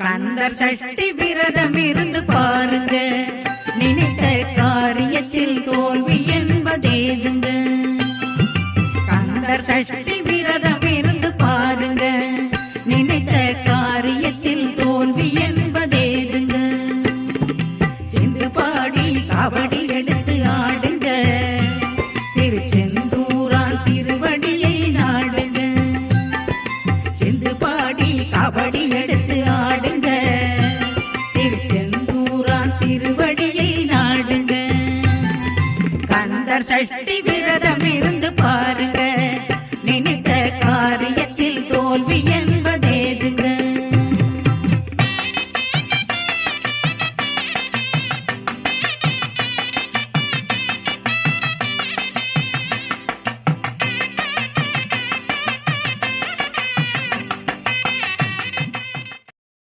கந்தர் சஷ்டி விரதம் இருந்து பாருங்க, நினைத்த காரியத்தில் தோல்வி என்பதேதுங்க. கந்தர் சஷ்டி விரதம் இருந்து பாருங்க, நினைத்த காரியத்தில் தோல்வி என்பதேதுங்க. சென்று பாடி கபடி எடுத்து ஆடுங்க, திருச்செந்தூரான் திருவடியை நாடுங்க. சென்று பாடி கபடி எடுத்து ஆடுங்க, திருச்செந்தூரான் திருவடியை நாடுங்க. கந்தர் சஷ்டி விரதம் இருந்து